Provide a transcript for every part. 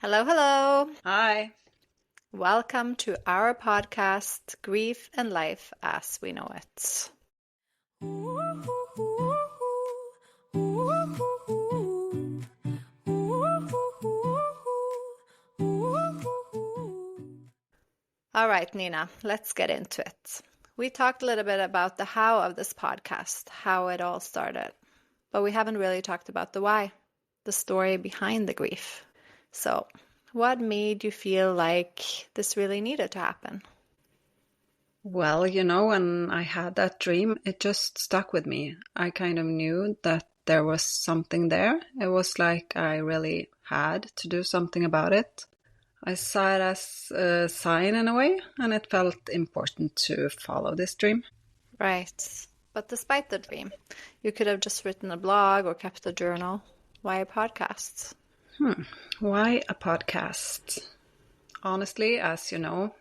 Hello, hello. Hi. Welcome to our podcast, Grief and Life as We Know It. All right, Nina, let's get into it. We talked a little bit about the how of this podcast, how it all started, but we haven't really talked about the why, the story behind the grief. So, what made you feel like this really needed to happen? Well, when I had that dream, it just stuck with me. I kind of knew that there was something there. It was like I really had to do something about it. I saw it as a sign in a way, and it felt important to follow this dream. Right. But despite the dream, you could have just written a blog or kept a journal. Why a podcast? Why a podcast? Honestly, as you know,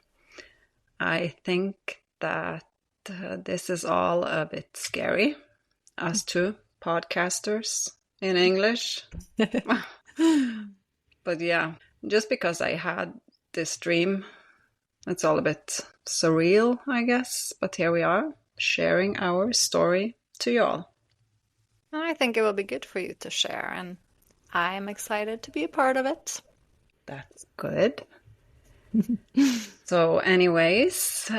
I think that this is all a bit scary. Us two podcasters in English. But yeah, just because I had this dream, it's all a bit surreal, I guess. But here we are, sharing our story to y'all. I think it will be good for you to share, and I'm excited to be a part of it. That's good. So anyways,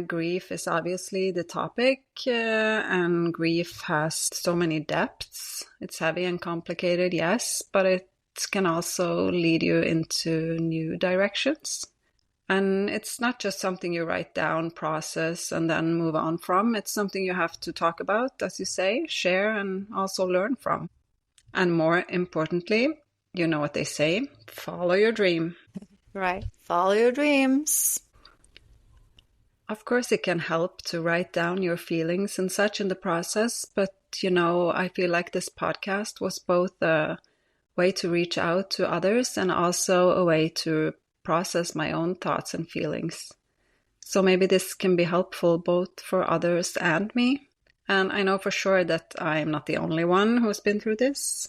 grief is obviously the topic, and grief has so many depths. It's heavy and complicated, yes, but it can also lead you into new directions. And it's not just something you write down, process, and then move on from. It's something you have to talk about, as you say, share, and also learn from. And more importantly, you know what they say, follow your dream. Right. Follow your dreams. Of course, it can help to write down your feelings and such in the process, but I feel like this podcast was both a way to reach out to others and also a way to process my own thoughts and feelings. So maybe this can be helpful both for others and me. And I know for sure that I'm not the only one who's been through this.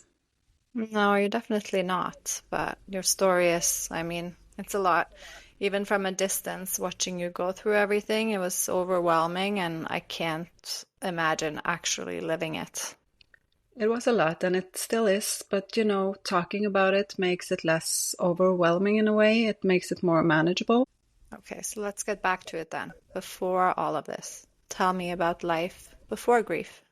No, you're definitely not. But your story is, it's a lot. Even from a distance, watching you go through everything, it was overwhelming, and I can't imagine actually living it. It was a lot, and it still is, but talking about it makes it less overwhelming in a way. It makes it more manageable. Okay, so let's get back to it then. Before all of this, tell me about life before grief.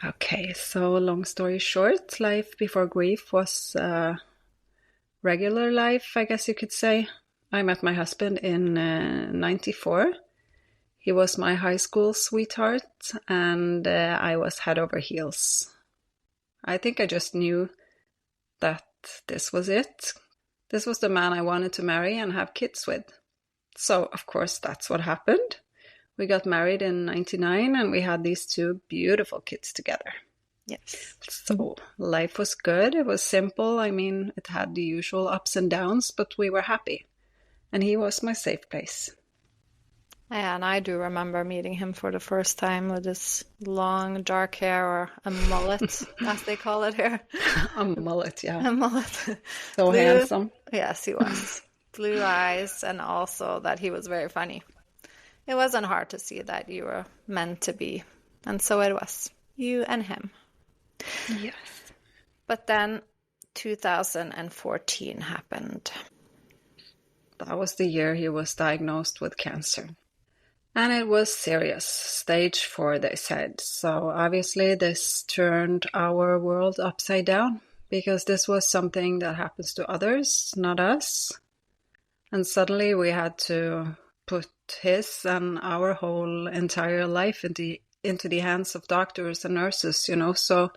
Okay, so long story short, life before grief was regular life, I guess you could say. I met my husband in 94. He was my high school sweetheart, and I was head over heels. I think I just knew that this was it. This was the man I wanted to marry and have kids with. So, of course, that's what happened. We got married in 99 and we had these two beautiful kids together. Yes. So life was good. It was simple. It had the usual ups and downs, but we were happy. And he was my safe place. Yeah, and I do remember meeting him for the first time with his long dark hair, or a mullet, as they call it here. A mullet, yeah. A mullet. So Blue, handsome. yes, he was. Blue eyes, and also that he was very funny. It wasn't hard to see that you were meant to be, and so it was. You and him. Yes. But then 2014 happened. That was the year he was diagnosed with cancer. And it was serious. Stage 4, they said. So obviously this turned our world upside down, because this was something that happens to others, not us. And suddenly we had to put his and our whole entire life into the hands of doctors and nurses, So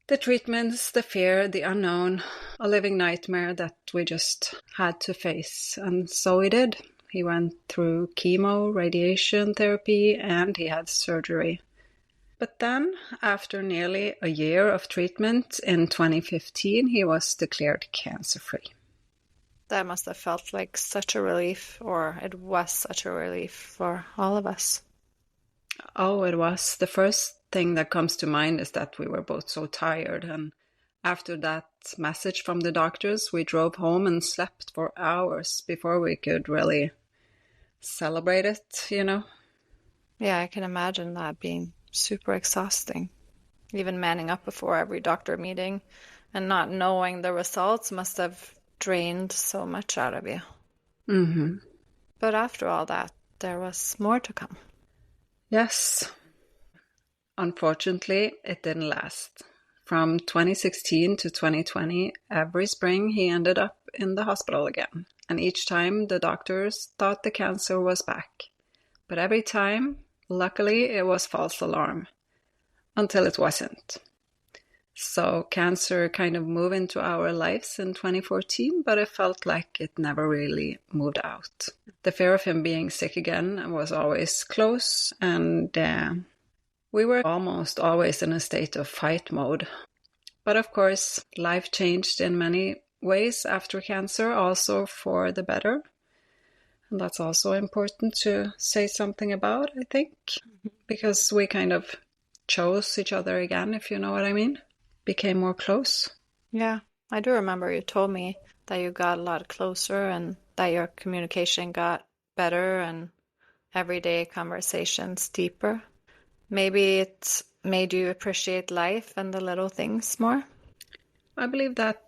the treatments, the fear, the unknown, a living nightmare that we just had to face. And so we did. He went through chemo, radiation therapy, and he had surgery. But then, after nearly a year of treatment in 2015, he was declared cancer-free. That must have felt like such a relief, or it was such a relief for all of us. Oh, it was. The first thing that comes to mind is that we were both so tired, and after that message from the doctors, we drove home and slept for hours before we could really celebrate it, you know? Yeah, I can imagine that being super exhausting. Even manning up before every doctor meeting and not knowing the results must have drained so much out of you. Mm-hmm. But after all that, there was more to come. Yes. Unfortunately, it didn't last. From 2016 to 2020, every spring he ended up in the hospital again. And each time the doctors thought the cancer was back. But every time, luckily, it was false alarm. Until it wasn't. So cancer kind of moved into our lives in 2014, but it felt like it never really moved out. The fear of him being sick again was always close, and we were almost always in a state of fight mode. But of course, life changed in many ways after cancer, also for the better. And that's also important to say something about, I think, because we kind of chose each other again, if you know what I mean. Became more close. Yeah, I do remember you told me that you got a lot closer and that your communication got better and everyday conversations deeper. Maybe it made you appreciate life and the little things more. I believe that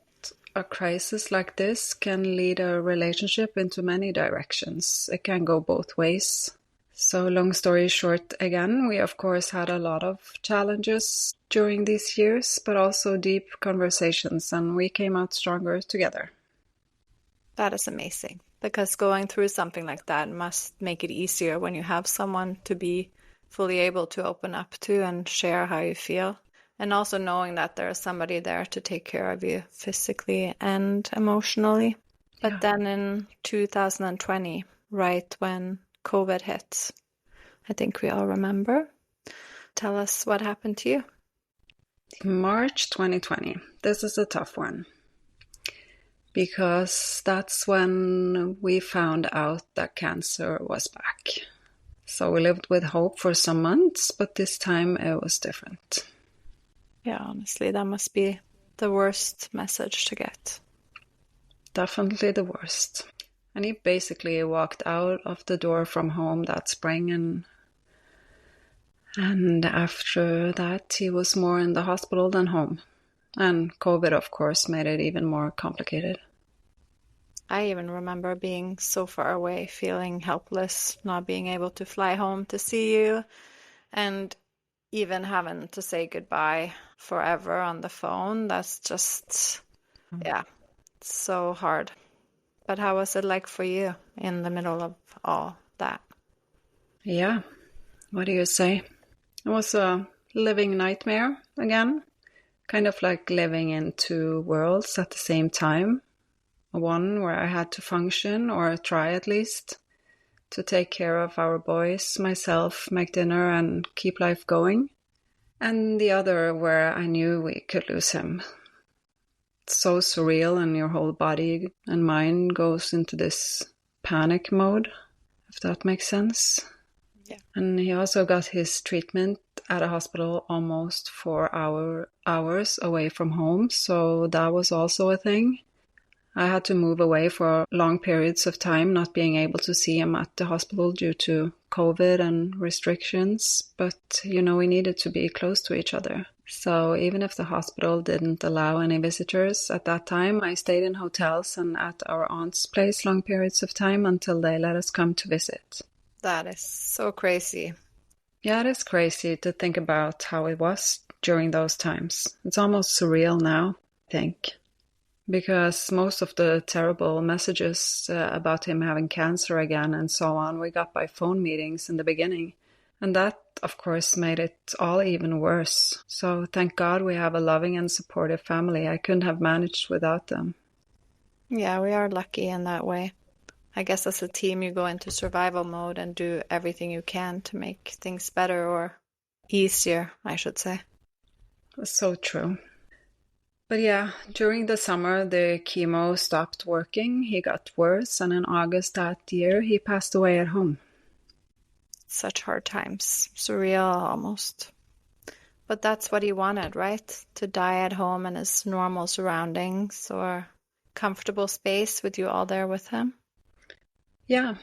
a crisis like this can lead a relationship into many directions. It can go both ways. So long story short, again, we of course had a lot of challenges during these years, but also deep conversations, and we came out stronger together. That is amazing, because going through something like that must make it easier when you have someone to be fully able to open up to and share how you feel. And also knowing that there's somebody there to take care of you physically and emotionally. But then in 2020, right when COVID hit, I think we all remember. Tell us what happened to you. March 2020. This is a tough one. Because that's when we found out that cancer was back. So we lived with hope for some months, but this time it was different. Yeah, honestly, that must be the worst message to get. Definitely the worst. And he basically walked out of the door from home that spring, and after that he was more in the hospital than home. And COVID, of course, made it even more complicated. I even remember being so far away, feeling helpless, not being able to fly home to see you, and even having to say goodbye forever on the phone. That's just, yeah, so hard. But how was it like for you in the middle of all that? Yeah, what do you say? It was a living nightmare again, kind of like living in two worlds at the same time. One where I had to function, or try at least, to take care of our boys, myself, make dinner, and keep life going. And the other where I knew we could lose him. It's so surreal, and your whole body and mind goes into this panic mode, if that makes sense. Yeah. And he also got his treatment at a hospital almost 4 hours away from home, so that was also a thing. I had to move away for long periods of time, not being able to see him at the hospital due to COVID and restrictions. But, we needed to be close to each other. So even if the hospital didn't allow any visitors at that time, I stayed in hotels and at our aunt's place long periods of time until they let us come to visit. That is so crazy. Yeah, it is crazy to think about how it was during those times. It's almost surreal now, I think. Because most of the terrible messages about him having cancer again and so on, we got by phone meetings in the beginning. And that, of course, made it all even worse. So thank God we have a loving and supportive family. I couldn't have managed without them. Yeah, we are lucky in that way. I guess as a team, you go into survival mode and do everything you can to make things better or easier, I should say. So true. But yeah, during the summer, the chemo stopped working. He got worse, and in August that year, he passed away at home. Such hard times. Surreal almost. But that's what he wanted, right? To die at home in his normal surroundings or comfortable space with you all there with him. Yeah,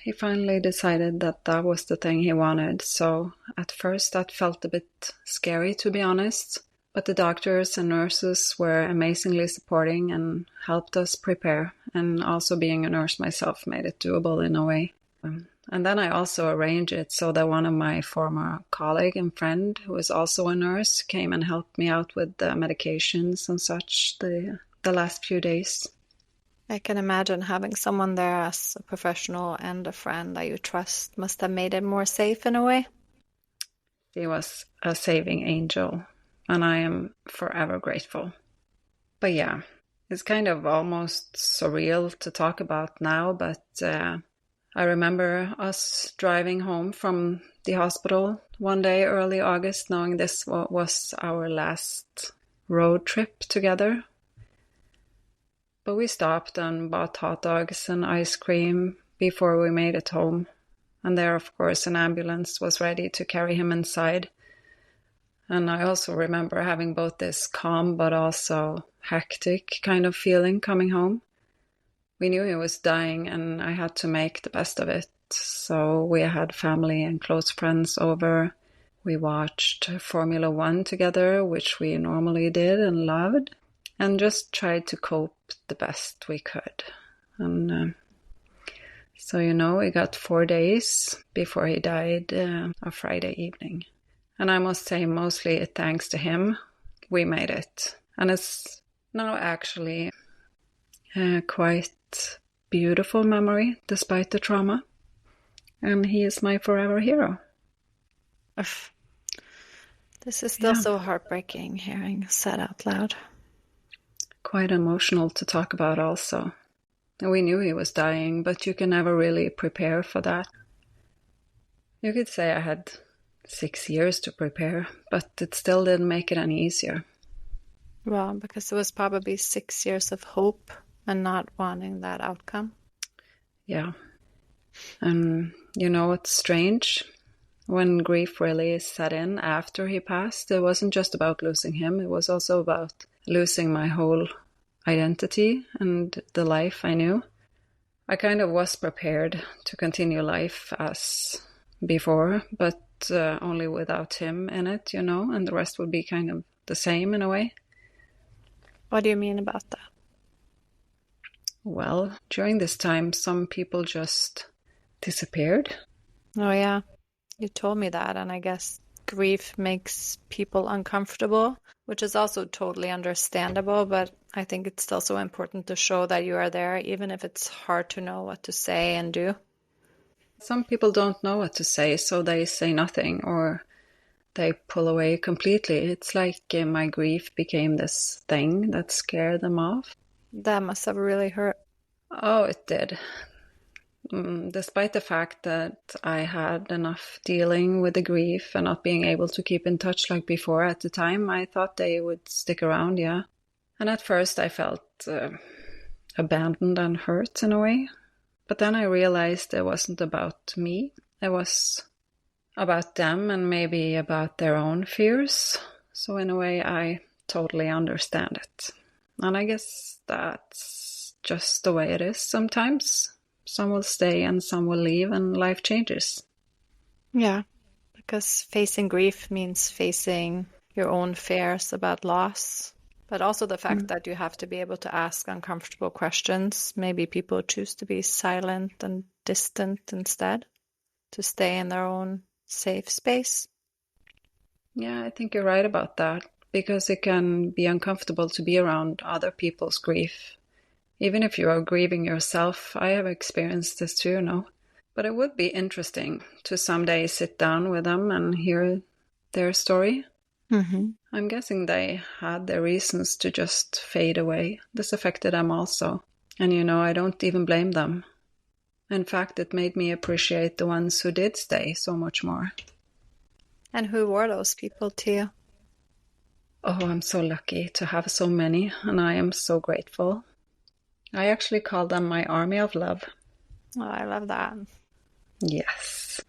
he finally decided that that was the thing he wanted. So at first that felt a bit scary, to be honest. But the doctors and nurses were amazingly supporting and helped us prepare. And also being a nurse myself made it doable in a way. And then I also arranged it so that one of my former colleague and friend, who is also a nurse, came and helped me out with the medications and such the last few days. I can imagine having someone there as a professional and a friend that you trust must have made it more safe in a way. He was a saving angel, and I am forever grateful. But yeah, it's kind of almost surreal to talk about now, but I remember us driving home from the hospital one day early August, knowing this was our last road trip together. But we stopped and bought hot dogs and ice cream before we made it home. And there, of course, an ambulance was ready to carry him inside. And I also remember having both this calm but also hectic kind of feeling coming home. We knew he was dying and I had to make the best of it. So we had family and close friends over. We watched Formula One together, which we normally did and loved, and just tried to cope the best we could. And so, we got 4 days before he died, a Friday evening. And I must say, mostly thanks to him, we made it. And it's now actually quite beautiful memory, despite the trauma. And he is my forever hero. This is still so heartbreaking hearing said out loud. Quite emotional to talk about also. And we knew he was dying, but you can never really prepare for that. You could say I had 6 years to prepare, but it still didn't make it any easier. Well, because it was probably 6 years of hope and not wanting that outcome. Yeah. And what's strange? When grief really set in after he passed, it wasn't just about losing him, it was also about losing my whole identity and the life I knew. I kind of was prepared to continue life as before, but only without him in it, and the rest would be kind of the same in a way. What do you mean about that? Well, during this time, some people just disappeared. Oh, yeah. You told me that, and I guess grief makes people uncomfortable, which is also totally understandable, but I think it's still so important to show that you are there, even if it's hard to know what to say and do. Some people don't know what to say, so they say nothing, or they pull away completely. It's like my grief became this thing that scared them off. That must have really hurt. Oh, it did. Despite the fact that I had enough dealing with the grief and not being able to keep in touch like before at the time, I thought they would stick around, yeah. And at first I felt abandoned and hurt in a way. But then I realized it wasn't about me. It was about them and maybe about their own fears. So in a way, I totally understand it. And I guess that's just the way it is sometimes. Some will stay and some will leave and life changes. Yeah, because facing grief means facing your own fears about loss, but also the fact that you have to be able to ask uncomfortable questions. Maybe people choose to be silent and distant instead, to stay in their own safe space. Yeah, I think you're right about that, because it can be uncomfortable to be around other people's grief. Even if you are grieving yourself, I have experienced this too, But it would be interesting to someday sit down with them and hear their story. Mm-hmm. I'm guessing they had their reasons to just fade away. This affected them also. And I don't even blame them. In fact, it made me appreciate the ones who did stay so much more. And who were those people to you? Oh, I'm so lucky to have so many, and I am so grateful. I actually call them my army of love. Oh, I love that. Yes.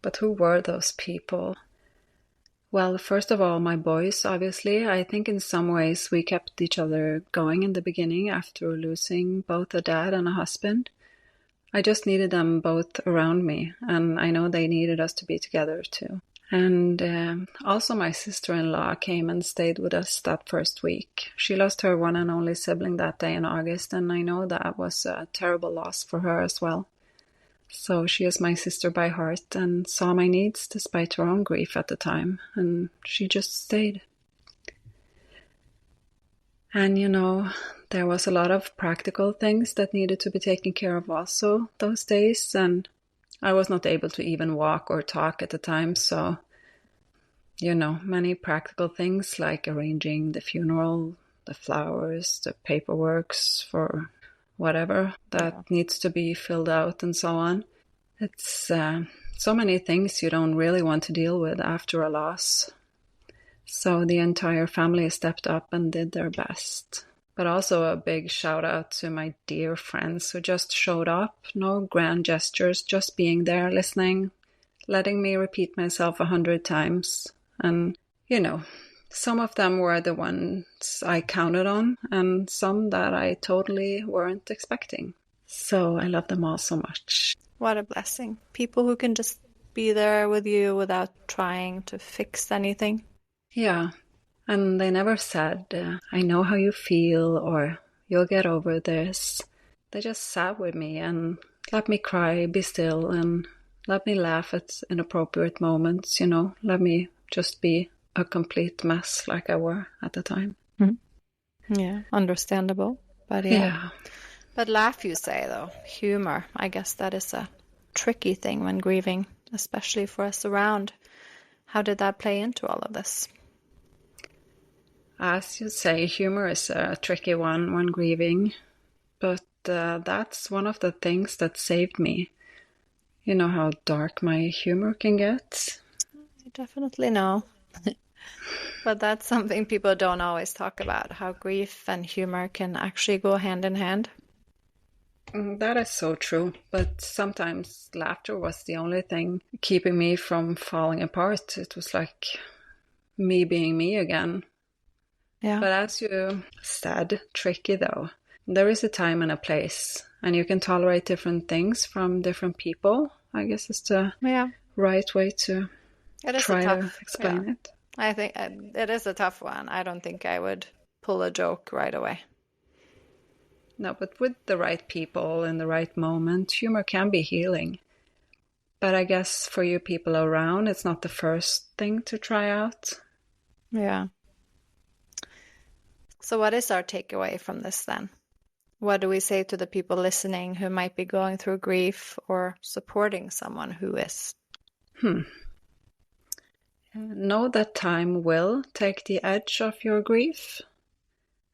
But who were those people? Well, first of all, my boys, obviously. I think in some ways we kept each other going in the beginning after losing both a dad and a husband. I just needed them both around me, and I know they needed us to be together too. And also my sister-in-law came and stayed with us that first week. She lost her one and only sibling that day in August, and I know that was a terrible loss for her as well. So she is my sister by heart and saw my needs despite her own grief at the time, and she just stayed. And there was a lot of practical things that needed to be taken care of also those days, and I was not able to even walk or talk at the time, so, many practical things like arranging the funeral, the flowers, the paperwork for whatever that needs to be filled out and so on. It's so many things you don't really want to deal with after a loss. So the entire family stepped up and did their best. But also a big shout out to my dear friends who just showed up. No grand gestures, just being there, listening, letting me repeat myself 100 times. And, some of them were the ones I counted on and some that I totally weren't expecting. So I love them all so much. What a blessing. People who can just be there with you without trying to fix anything. Yeah. And they never said, I know how you feel, or you'll get over this. They just sat with me and let me cry, be still, and let me laugh at inappropriate moments, let me just be a complete mess like I were at the time. Mm-hmm. Yeah, understandable. But yeah. But laugh, you say, though. Humor, I guess that is a tricky thing when grieving, especially for us around. How did that play into all of this? As you say, humor is a tricky one when grieving, but that's one of the things that saved me. You know how dark my humor can get? I definitely know. But that's something people don't always talk about, how grief and humor can actually go hand in hand. That is so true, but sometimes laughter was the only thing keeping me from falling apart. It was like me being me again. Yeah. But as you said, tricky though. There is a time and a place, and you can tolerate different things from different people. I guess is the right way to try to explain it. I think it is a tough one. I don't think I would pull a joke right away. No, but with the right people in the right moment, humor can be healing. But I guess for you people around, it's not the first thing to try out. Yeah. So what is our takeaway from this then? What do we say to the people listening who might be going through grief or supporting someone who is? Know that time will take the edge off your grief.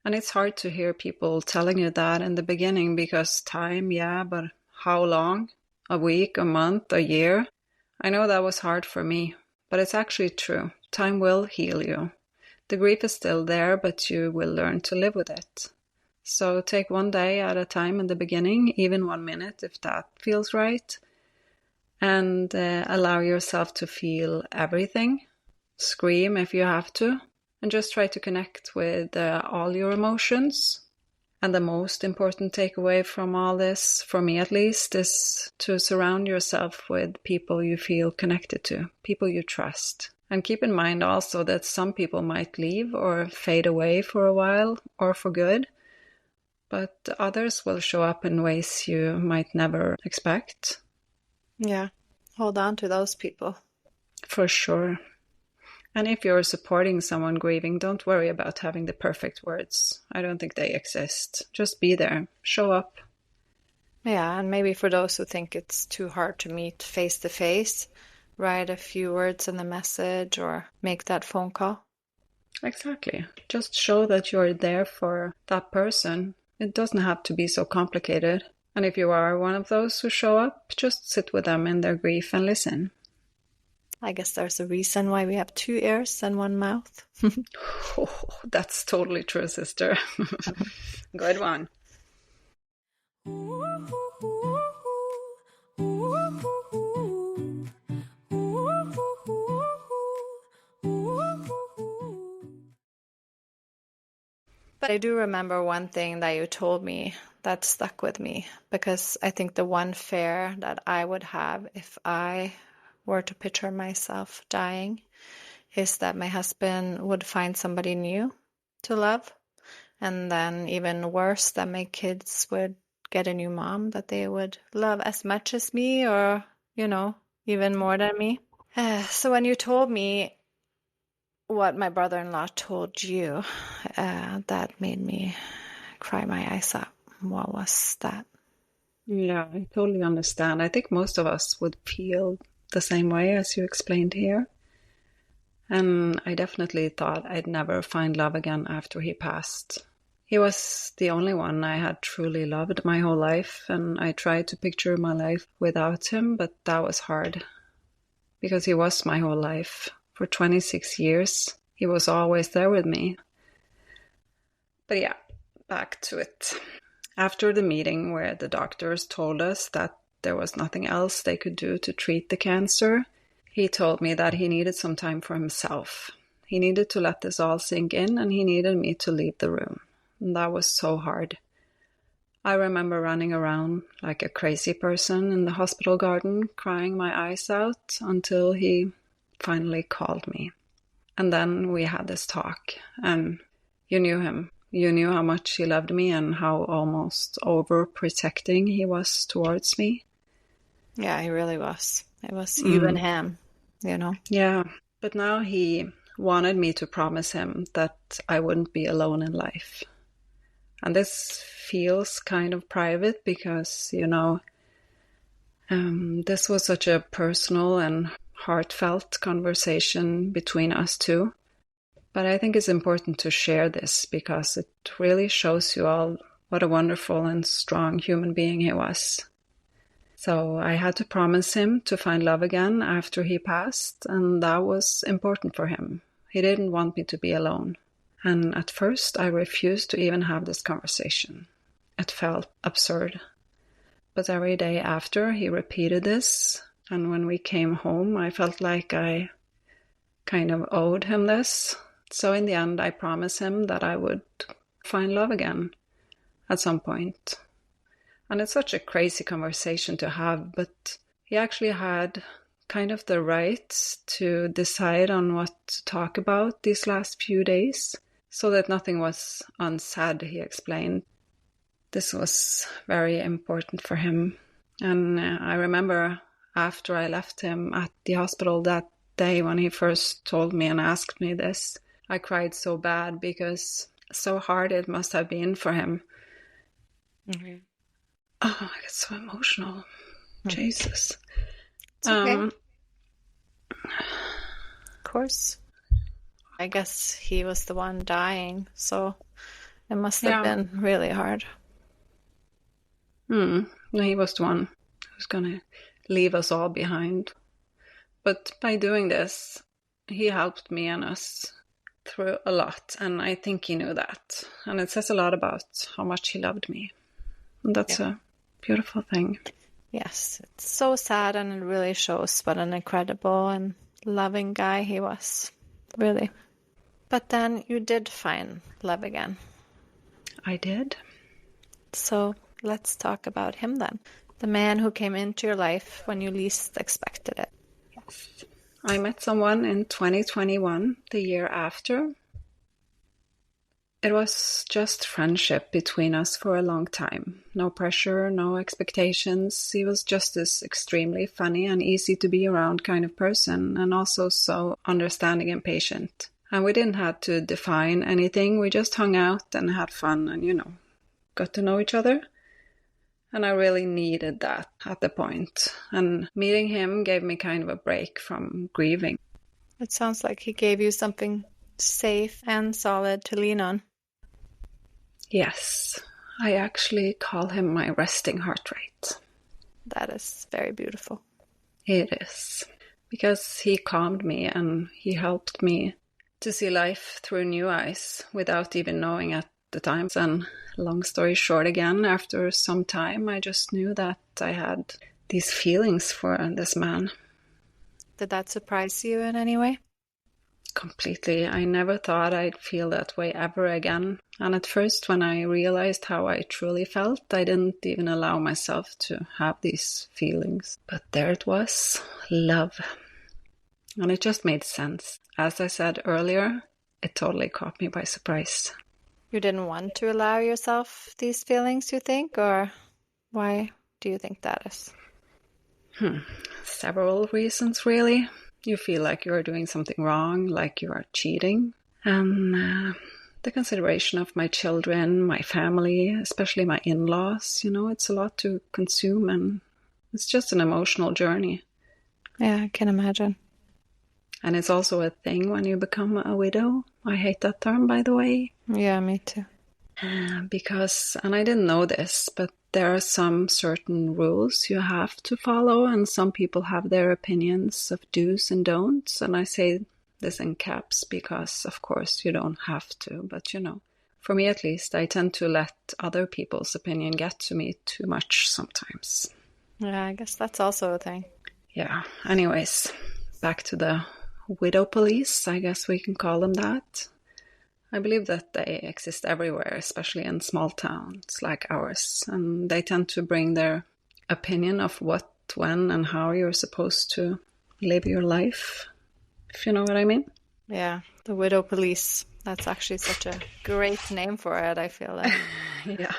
And it's hard to hear people telling you that in the beginning because time, yeah, but how long? A week, a month, a year? I know that was hard for me, but it's actually true. Time will heal you. The grief is still there, but you will learn to live with it. So take one day at a time in the beginning, even 1 minute if that feels right, and allow yourself to feel everything. Scream if you have to, and just try to connect with all your emotions. And the most important takeaway from all this, for me at least, is to surround yourself with people you feel connected to, people you trust. And keep in mind also that some people might leave or fade away for a while or for good, but others will show up in ways you might never expect. Yeah, hold on to those people. For sure. And if you're supporting someone grieving, don't worry about having the perfect words. I don't think they exist. Just be there. Show up. Yeah, and maybe for those who think it's too hard to meet face to face, write a few words in the message or make that phone call. Exactly. Just show that you're there for that person. It doesn't have to be so complicated. And if you are one of those who show up, just sit with them in their grief and listen. I guess there's a reason why we have 2 ears and 1 mouth. Oh, that's totally true, sister. Good one. I do remember one thing that you told me that stuck with me, because I think the one fear that I would have if I were to picture myself dying is that my husband would find somebody new to love. And then even worse, that my kids would get a new mom that they would love as much as me, or, even more than me. So when you told me what my brother-in-law told you, that made me cry my eyes out. What was that? Yeah, I totally understand. I think most of us would feel the same way as you explained here. And I definitely thought I'd never find love again after he passed. He was the only one I had truly loved my whole life, and I tried to picture my life without him, but that was hard. Because he was my whole life. For 26 years, he was always there with me. But yeah, back to it. After the meeting where the doctors told us that there was nothing else they could do to treat the cancer, he told me that he needed some time for himself. He needed to let this all sink in, and he needed me to leave the room. And that was so hard. I remember running around like a crazy person in the hospital garden, crying my eyes out until he finally called me. And then we had this talk, and you knew him. You knew how much he loved me and how almost overprotecting he was towards me. Yeah, he really was. It was you and him, Yeah, but now he wanted me to promise him that I wouldn't be alone in life. And this feels kind of private because, this was such a personal and heartfelt conversation between us two. But I think it's important to share this because it really shows you all what a wonderful and strong human being he was. So I had to promise him to find love again after he passed, and that was important for him. He didn't want me to be alone. And at first I refused to even have this conversation. It felt absurd. But every day after he repeated this, and when we came home, I felt like I kind of owed him this. So in the end, I promised him that I would find love again at some point. And it's such a crazy conversation to have, but he actually had kind of the right to decide on what to talk about these last few days, so that nothing was unsaid, he explained. This was very important for him. And I remember after I left him at the hospital that day when he first told me and asked me this, I cried so bad because so hard it must have been for him. Mm-hmm. Oh, I get so emotional. Mm-hmm. Jesus. It's okay. Of course. I guess he was the one dying, so it must have been really hard. He was the one who's going to leave us all behind. But by doing this, he helped me and us through a lot, and I think he knew that. And it says a lot about how much he loved me. And that's a beautiful thing. Yes, it's so sad, and it really shows what an incredible and loving guy he was. Really. But then you did find love again. I did. So let's talk about him then. The man who came into your life when you least expected it. Yes. I met someone in 2021, the year after. It was just friendship between us for a long time. No pressure, no expectations. He was just this extremely funny and easy to be around kind of person, and also so understanding and patient. And we didn't have to define anything. We just hung out and had fun and, got to know each other. And I really needed that at the point. And meeting him gave me kind of a break from grieving. It sounds like he gave you something safe and solid to lean on. Yes, I actually call him my resting heart rate. That is very beautiful. It is. Because he calmed me and he helped me to see life through new eyes without even knowing at the time. And long story short again, after some time, I just knew that I had these feelings for this man. Did that surprise you in any way? completely. I never thought I'd feel that way ever again. And at first, when I realized how I truly felt, I didn't even allow myself to have these feelings. But there it was, love. And it just made sense. As I said earlier, it totally caught me by surprise. You didn't want to allow yourself these feelings, you think? Or why do you think that is? Several reasons, really. You feel like you're doing something wrong, like you are cheating. And the consideration of my children, my family, especially my in-laws, it's a lot to consume, and it's just an emotional journey. Yeah, I can imagine. And it's also a thing when you become a widow. I hate that term, by the way. Yeah, me too. Because, and I didn't know this, but there are some certain rules you have to follow, and some people have their opinions of do's and don'ts. And I say this in caps because, of course, you don't have to. But, for me at least, I tend to let other people's opinion get to me too much sometimes. Yeah, I guess that's also a thing. Yeah. Anyways, back to the widow police, I guess we can call them that. I believe that they exist everywhere, especially in small towns like ours, and they tend to bring their opinion of what, when, and how you're supposed to live your life, if you know what I mean. Yeah, the widow police. That's actually such a great name for it, I feel like. Yeah.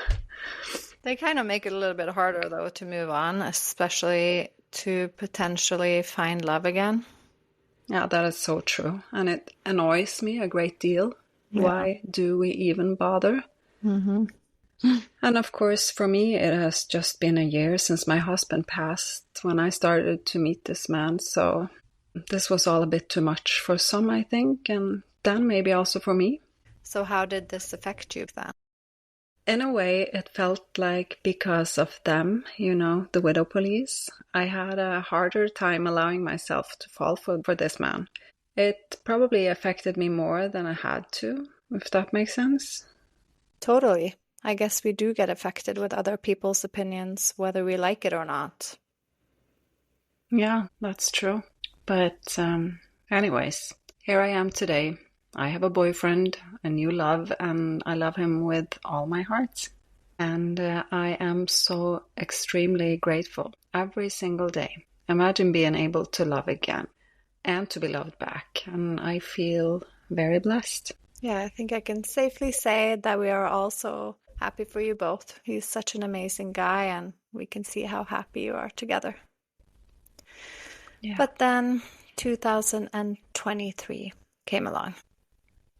They kind of make it a little bit harder, though, to move on, especially to potentially find love again. Yeah, that is so true. And it annoys me a great deal. Yeah. Why do we even bother? Mm-hmm. And of course, for me, it has just been a year since my husband passed when I started to meet this man. So this was all a bit too much for some, I think, and then maybe also for me. So how did this affect you then? In a way, it felt like because of them, the widow police, I had a harder time allowing myself to fall for this man. It probably affected me more than I had to, if that makes sense. Totally. I guess we do get affected with other people's opinions, whether we like it or not. Yeah, that's true. But anyways, here I am today. I have a boyfriend, a new love, and I love him with all my heart. And I am so extremely grateful every single day. Imagine being able to love again. And to be loved back. And I feel very blessed. Yeah, I think I can safely say that we are also happy for you both. He's such an amazing guy, and we can see how happy you are together. Yeah. But then 2023 came along.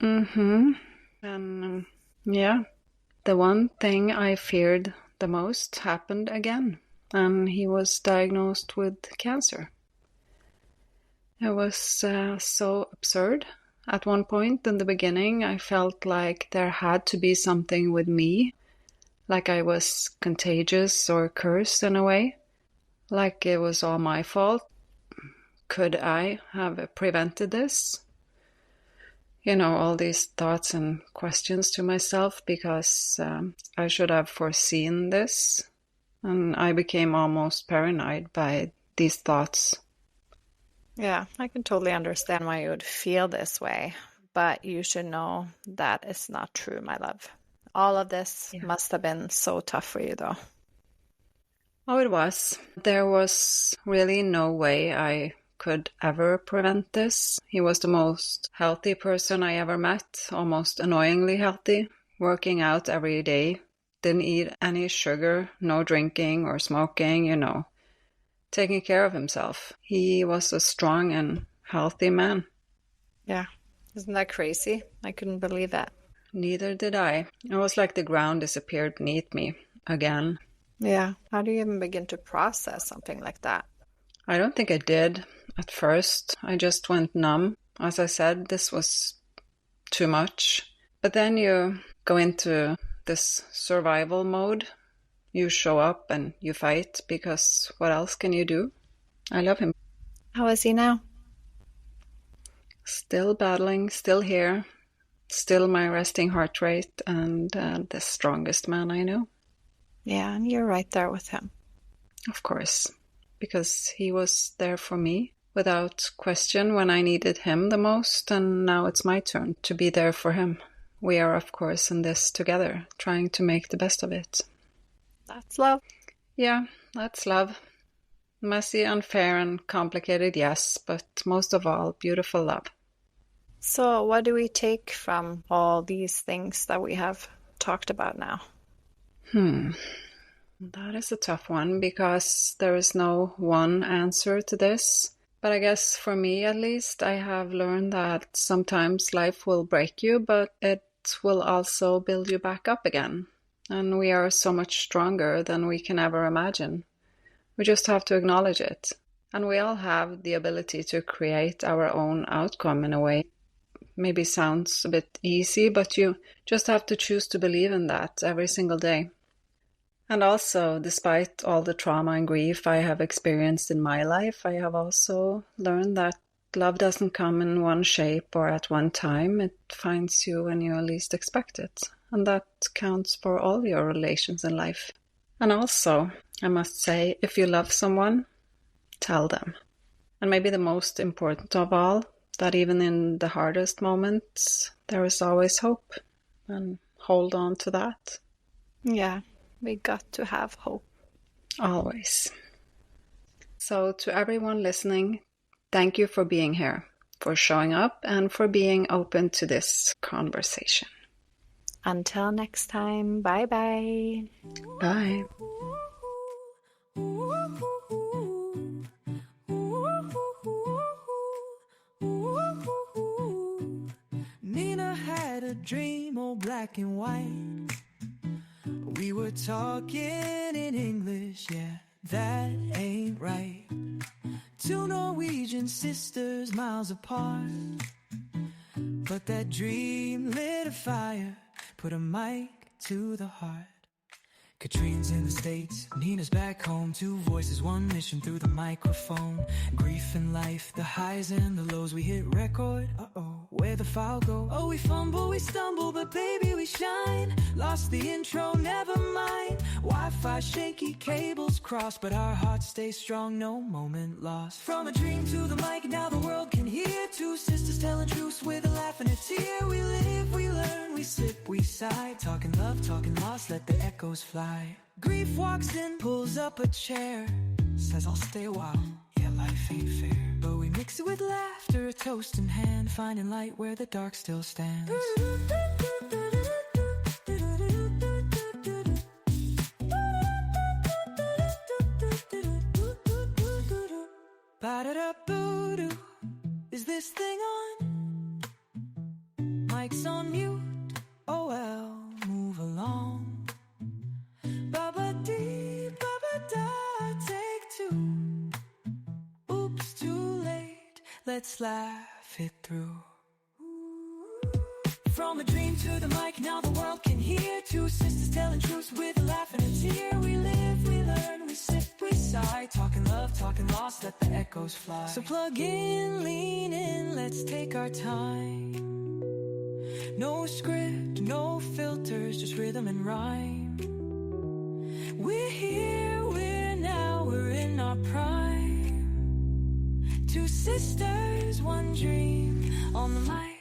Mm-hmm. And yeah, the one thing I feared the most happened again. And he was diagnosed with cancer. It was so absurd. At one point in the beginning, I felt like there had to be something with me, like I was contagious or cursed in a way, like it was all my fault. Could I have prevented this? All these thoughts and questions to myself because I should have foreseen this. And I became almost paranoid by these thoughts. Yeah, I can totally understand why you would feel this way, but you should know that is not true, my love. All of this must have been so tough for you, though. Oh, it was. There was really no way I could ever prevent this. He was the most healthy person I ever met, almost annoyingly healthy, working out every day, didn't eat any sugar, no drinking or smoking, taking care of himself. He was a strong and healthy man. Yeah. Isn't that crazy? I couldn't believe that. Neither did I. It was like the ground disappeared beneath me again. Yeah. How do you even begin to process something like that? I don't think I did at first. I just went numb. As I said, this was too much. But then you go into this survival mode. You show up and you fight because what else can you do? I love him. How is he now? Still battling, still here, still my resting heart rate, and the strongest man I know. Yeah, and you're right there with him. Of course, because he was there for me without question when I needed him the most, and now it's my turn to be there for him. We are, of course, in this together, trying to make the best of it. That's love. Yeah, that's love. Messy, unfair, and complicated, yes, but most of all, beautiful love. So what do we take from all these things that we have talked about now? That is a tough one because there is no one answer to this. But I guess for me at least, I have learned that sometimes life will break you, but it will also build you back up again. And we are so much stronger than we can ever imagine. We just have to acknowledge it. And we all have the ability to create our own outcome in a way. Maybe sounds a bit easy, but you just have to choose to believe in that every single day. And also, despite all the trauma and grief I have experienced in my life, I have also learned that love doesn't come in one shape or at one time. It finds you when you least expect it. And that counts for all your relations in life. And also, I must say, if you love someone, tell them. And maybe the most important of all, that even in the hardest moments, there is always hope. And hold on to that. Yeah, we got to have hope. Always. So to everyone listening, thank you for being here, for showing up, and for being open to this conversation. Until next time, bye-bye. Bye. Nina had a dream, all black and white. We were talking in English, yeah, that ain't right. Two Norwegian sisters miles apart, but that dream lit a fire, put a mic to the heart. Katrine's in the States, Nina's back home. Two voices, one mission through the microphone. Grief in life, the highs and the lows. We hit record, uh-oh, where the file go? Oh, we fumble, we stumble, but baby we shine. Lost the intro, never mind. Wi-Fi shaky, cables crossed, but our hearts stay strong, no moment lost. From a dream to the mic, now the world can hear. Two sisters telling truths with a laugh and a tear. We live, we learn, we slip, we sigh. Talking love, talking lost, let the echoes fly. Grief walks in, pulls up a chair, says I'll stay a while, yeah, life ain't fair. But we mix it with laughter, a toast in hand, finding light where the dark still stands. Ba-da-da-boo-doo, is this thing on? Mic's on mute, oh well, move along. Ba-ba-dee, ba-ba-da, take two. Oops, too late, let's laugh it through. From a dream to the mic, now the world can hear. Two sisters telling truths with a laugh and a tear. We live, we learn, we sip, we sigh. Talking love, talking lost, let the echoes fly. So plug in, lean in, let's take our time. No script, no filters, just rhythm and rhyme. We're here, we're now, we're in our prime. Two sisters, one dream, on the mic.